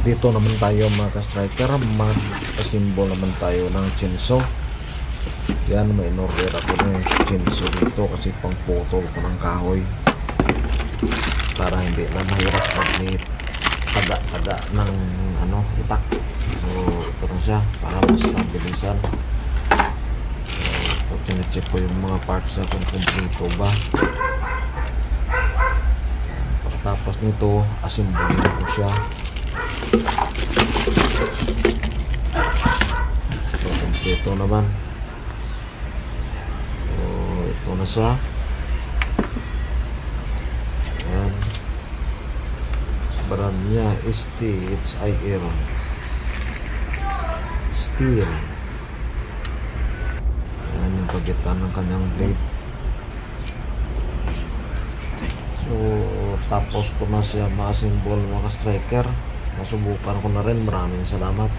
Dito naman tayo mga ka-striker, mag-assemble naman tayo ng chainsaw. Yan, may in-order ako ng chainsaw dito kasi pang putol ko ng kahoy para hindi na mahirap mag-meet taga-taga ng itak. So ito na siya para mas mabilisan. Ito, chinecheck ko yung mga parts na kung kompleto ba. Tapos nito, assemble ko siya. So kompleto naman. So ito na siya. Ayan. Brand niya STHIL Steel. Ayan yung kagitan ng kanyang blade. So tapos ko na siya ma-assemble mga striker. Masubukan ko na rin. Maraming salamat.